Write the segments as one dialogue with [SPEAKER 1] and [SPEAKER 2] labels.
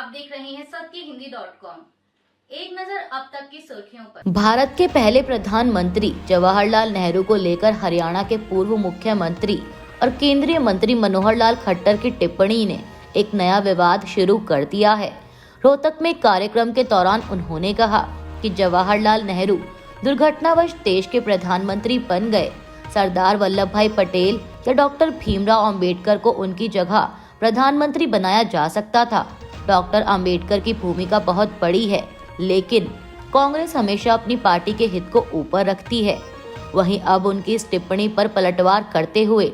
[SPEAKER 1] आप देख रहे हैं सत्यहिंदी.com। एक नजर अब तक की सुर्खियों पर।
[SPEAKER 2] भारत के पहले प्रधानमंत्री जवाहरलाल नेहरू को लेकर हरियाणा के पूर्व मुख्यमंत्री और केंद्रीय मंत्री मनोहर लाल खट्टर की टिप्पणी ने एक नया विवाद शुरू कर दिया है। रोहतक में एक कार्यक्रम के दौरान उन्होंने कहा कि जवाहरलाल नेहरू दुर्घटनावश देश के प्रधानमंत्री बन गए। सरदार वल्लभ भाई पटेल या डॉक्टर भीमराव अंबेडकर को उनकी जगह प्रधानमंत्री बनाया जा सकता था। डॉक्टर अंबेडकर की भूमिका बहुत बड़ी है, लेकिन कांग्रेस हमेशा अपनी पार्टी के हित को ऊपर रखती है। वहीं अब उनकी इस टिप्पणी पर पलटवार करते हुए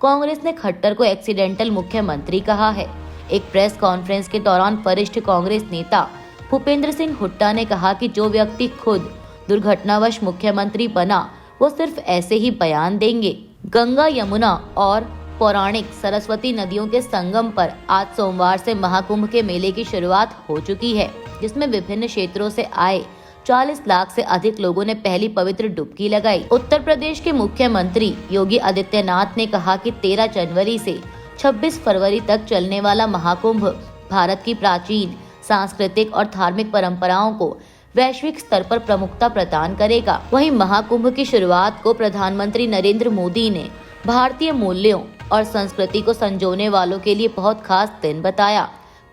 [SPEAKER 2] कांग्रेस ने खट्टर को एक्सीडेंटल मुख्यमंत्री कहा है। एक प्रेस कॉन्फ्रेंस के दौरान वरिष्ठ कांग्रेस नेता भूपेंद्र सिंह हुड्डा ने कहा कि जो व्यक्ति खुद दुर्घटनावश मुख्यमंत्री बना वो सिर्फ ऐसे ही बयान देंगे। गंगा, यमुना और पौराणिक सरस्वती नदियों के संगम पर आज सोमवार से महाकुंभ के मेले की शुरुआत हो चुकी है, जिसमें विभिन्न क्षेत्रों से आए 40 लाख से अधिक लोगों ने पहली पवित्र डुबकी लगाई। उत्तर प्रदेश के मुख्यमंत्री योगी आदित्यनाथ ने कहा कि 13 जनवरी से 26 फरवरी तक चलने वाला महाकुंभ भारत की प्राचीन सांस्कृतिक और धार्मिक परंपराओं को वैश्विक स्तर पर प्रमुखता प्रदान करेगा। वहीं महाकुंभ की शुरुआत को प्रधानमंत्री नरेंद्र मोदी ने भारतीय मूल्यों और संस्कृति को संजोने वालों के लिए बहुत खास दिन बताया।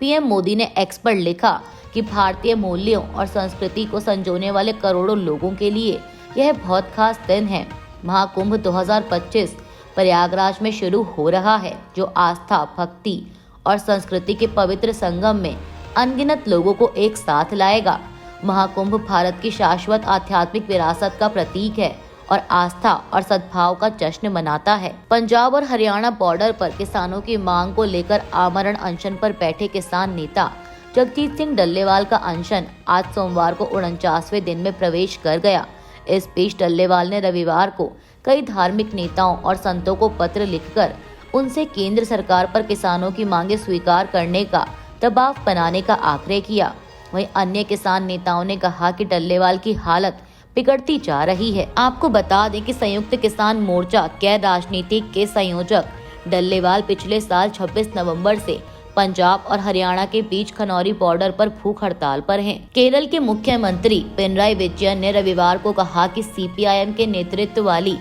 [SPEAKER 2] पीएम मोदी ने एक्स पर लिखा कि भारतीय मूल्यों और संस्कृति को संजोने वाले करोड़ों लोगों के लिए यह बहुत खास दिन है। महाकुंभ 2025 प्रयागराज में शुरू हो रहा है, जो आस्था, भक्ति और संस्कृति के पवित्र संगम में अनगिनत लोगों को एक साथ लाएगा। महाकुंभ भारत की शाश्वत आध्यात्मिक विरासत का प्रतीक है और आस्था और सद्भाव का जश्न मनाता है। पंजाब और हरियाणा बॉर्डर पर किसानों की मांग को लेकर आमरण अनशन पर बैठे किसान नेता जगजीत सिंह डल्लेवाल का अनशन आज सोमवार को 49वें दिन में प्रवेश कर गया। इस बीच डल्लेवाल ने रविवार को कई धार्मिक नेताओं और संतों को पत्र लिखकर उनसे केंद्र सरकार पर किसानों की मांगे स्वीकार करने का दबाव बनाने का आग्रह किया। वहीं अन्य किसान नेताओं ने कहा कि डल्लेवाल की हालत बिगड़ती जा रही है। आपको बता दें कि संयुक्त किसान मोर्चा गैर राजनीतिक के संयोजक डल्लेवाल पिछले साल 26 नवंबर से पंजाब और हरियाणा के बीच खनौरी बॉर्डर पर भूख हड़ताल पर हैं। केरल के मुख्यमंत्री पिनराई विजयन ने रविवार को कहा कि सीपीआईएम के नेतृत्व वाली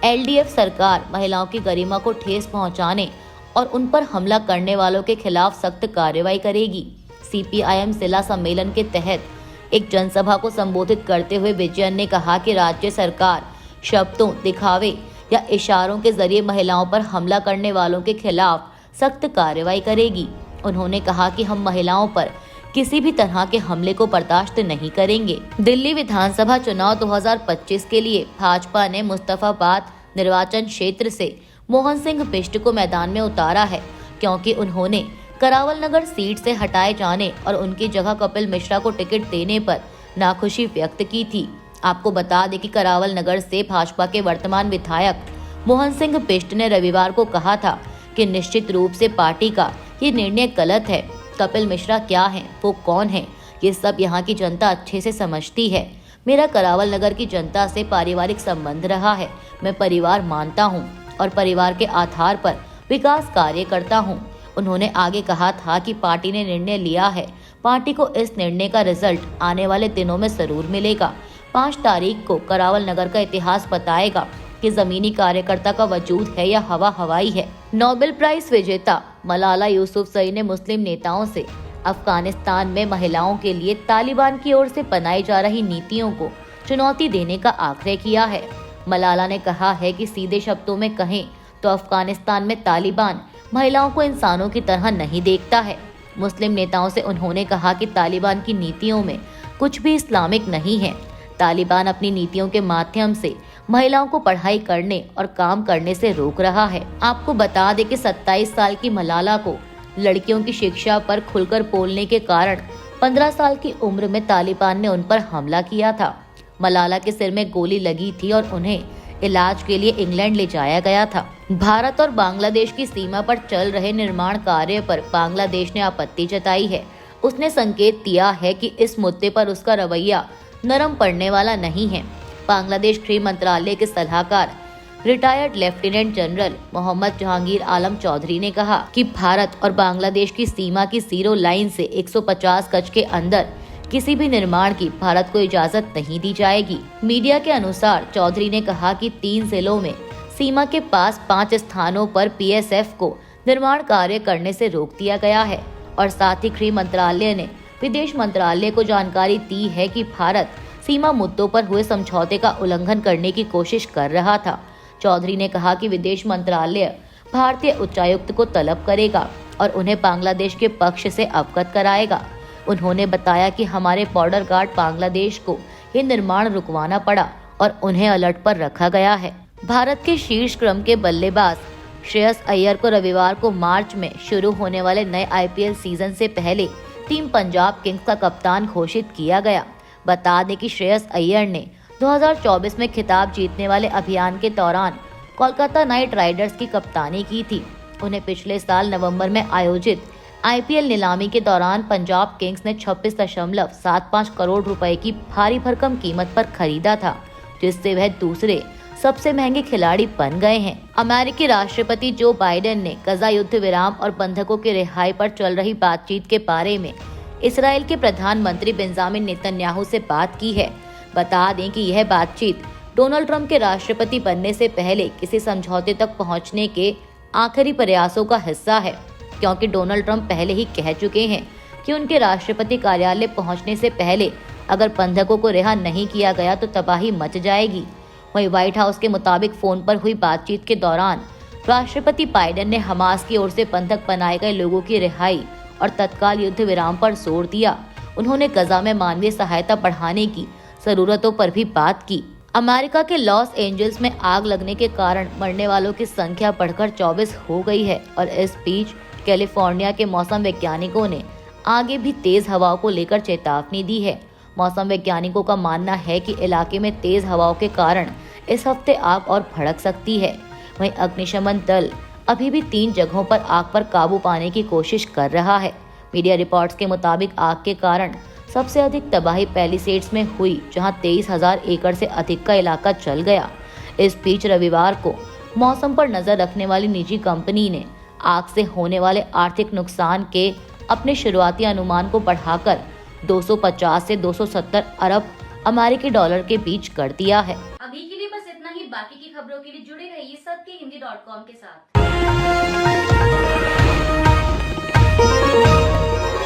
[SPEAKER 2] एलडीएफ सरकार महिलाओं की गरिमा को ठेस पहुंचाने और उन पर हमला करने वालों के खिलाफ सख्त कार्रवाई करेगी। सीपीआईएम जिला सम्मेलन के तहत एक जनसभा को संबोधित करते हुए विजयन ने कहा कि राज्य सरकार शब्दों, दिखावे या इशारों के जरिए महिलाओं पर हमला करने वालों के खिलाफ सख्त कार्रवाई करेगी। उन्होंने कहा कि हम महिलाओं पर किसी भी तरह के हमले को बर्दाश्त नहीं करेंगे। दिल्ली विधानसभा चुनाव 2025 के लिए भाजपा ने मुस्तफाबाद निर्वाचन क्षेत्र से मोहन सिंह बिष्ट को मैदान में उतारा है, क्योंकि उन्होंने करावल नगर सीट से हटाए जाने और उनकी जगह कपिल मिश्रा को टिकट देने पर नाखुशी व्यक्त की थी। आपको बता दें कि करावल नगर से भाजपा के वर्तमान विधायक मोहन सिंह बिष्ट ने रविवार को कहा था कि निश्चित रूप से पार्टी का ये निर्णय गलत है। कपिल मिश्रा क्या हैं, वो कौन हैं, ये सब यहाँ की जनता अच्छे से समझती है। मेरा करावल नगर की जनता से पारिवारिक संबंध रहा है। मैं परिवार मानता हूँ और परिवार के आधार पर विकास कार्य करता हूँ। उन्होंने आगे कहा था कि पार्टी ने निर्णय लिया है। पार्टी को इस निर्णय का रिजल्ट आने वाले दिनों में जरूर मिलेगा। 5 तारीख को करावल नगर का इतिहास बताएगा कि जमीनी कार्यकर्ता का वजूद है या हवा हवाई है। नोबेल प्राइज विजेता मलाला यूसुफजई ने मुस्लिम नेताओं से अफगानिस्तान में महिलाओं के लिए तालिबान की ओर से बनाई जा रही नीतियों को चुनौती देने का आग्रह किया है। मलाला ने कहा है कि सीधे शब्दों में कहें तो अफगानिस्तान में तालिबान महिलाओं को इंसानों की तरह नहीं देखता है। मुस्लिम नेताओं से उन्होंने कहा कि तालिबान की नीतियों में कुछ भी इस्लामिक नहीं है। तालिबान अपनी नीतियों के माध्यम से महिलाओं को पढ़ाई करने और काम करने से रोक रहा है। आपको बता दें कि 27 साल की मलाला को लड़कियों की शिक्षा पर खुलकर बोलने के कारण 15 साल की उम्र में तालिबान ने उन पर हमला किया था। मलाला के सिर में गोली लगी थी और उन्हें इलाज के लिए इंग्लैंड ले जाया गया था। भारत और बांग्लादेश की सीमा पर चल रहे निर्माण कार्य पर बांग्लादेश ने आपत्ति जताई है। उसने संकेत दिया है कि इस मुद्दे पर उसका रवैया नरम पड़ने वाला नहीं है। बांग्लादेश गृह मंत्रालय के सलाहकार retired lieutenant general Mohammad Jahangir Alam Chowdhury ने कहा कि भारत और बांग्लादेश की सीमा की जीरो लाइन से 150 गज के अंदर किसी भी निर्माण की भारत को इजाजत नहीं दी जाएगी। मीडिया के अनुसार चौधरी ने कहा कि 3 जिलों में सीमा के पास 5 स्थानों पर पीएसएफ को निर्माण कार्य करने से रोक दिया गया है और साथ ही गृह मंत्रालय ने विदेश मंत्रालय को जानकारी दी है कि भारत सीमा मुद्दों पर हुए समझौते का उल्लंघन करने की कोशिश कर रहा था। चौधरी ने कहा कि विदेश मंत्रालय भारतीय उच्चायुक्त को तलब करेगा और उन्हें बांग्लादेश के पक्ष से अवगत कराएगा। उन्होंने बताया कि हमारे बॉर्डर गार्ड बांग्लादेश को ये निर्माण रुकवाना पड़ा और उन्हें अलर्ट पर रखा गया है। भारत के शीर्ष क्रम के बल्लेबाज श्रेयस अय्यर को रविवार को मार्च में शुरू होने वाले नए आईपीएल सीजन से पहले टीम पंजाब किंग्स का कप्तान घोषित किया गया। बता दें कि श्रेयस अय्यर ने 2024 में खिताब जीतने वाले अभियान के दौरान कोलकाता नाइट राइडर्स की कप्तानी की थी। उन्हें पिछले साल नवंबर में आयोजित आईपीएल नीलामी के दौरान पंजाब किंग्स ने 26.75 करोड़ रुपए की भारी भरकम कीमत पर खरीदा था, जिससे वह दूसरे सबसे महंगे खिलाड़ी बन गए हैं। अमेरिकी राष्ट्रपति जो बाइडेन ने गजा युद्ध विराम और बंधकों की रिहाई पर चल रही बातचीत के बारे में इसराइल के प्रधानमंत्री बेंजामिन नेतन्याहू से बात की है। बता दें कि यह बातचीत डोनाल्ड ट्रंप के राष्ट्रपति बनने से पहले किसी समझौते तक पहुंचने के आखिरी प्रयासों का हिस्सा है, क्योंकि डोनाल्ड ट्रंप पहले ही कह चुके हैं कि उनके राष्ट्रपति कार्यालय पहुंचने से पहले अगर बंधकों को रिहा नहीं किया गया तो तबाही मच जाएगी। वहीं व्हाइट हाउस के मुताबिक फोन पर हुई बातचीत के दौरान राष्ट्रपति बाइडेन ने हमास की ओर से बंधक बनाए गए लोगों की रिहाई और तत्काल युद्ध विराम पर जोर दिया। उन्होंने गजा में मानवीय सहायता बढ़ाने की जरूरतों पर भी बात की। अमेरिका के लॉस एंजल्स में आग लगने के कारण मरने वालों की संख्या बढ़कर 24 हो गई है और इस बीच कैलिफोर्निया के मौसम वैज्ञानिकों ने आगे भी तेज हवाओं को लेकर चेतावनी दी है। मौसम वैज्ञानिकों का मानना है कि इलाके में तेज हवाओं के कारण इस हफ्ते आग और भड़क सकती है। वहीं अग्निशमन दल अभी भी 3 जगहों पर आग पर काबू पाने की कोशिश कर रहा है। मीडिया रिपोर्ट्स के मुताबिक आग के कारण सबसे अधिक तबाही पैलिसेड्स में हुई, जहां 23,000 एकड़ से अधिक का इलाका जल गया। इस बीच रविवार को मौसम पर नजर रखने वाली निजी कंपनी ने आग से होने वाले आर्थिक नुकसान के अपने शुरुआती अनुमान को बढ़ाकर 250 से 270 अरब अमेरिकी डॉलर के बीच कर दिया है।
[SPEAKER 1] अभी के लिए बस इतना ही। बाकी की खबरों के लिए जुड़े रहिए सत्य हिंदी.com के साथ।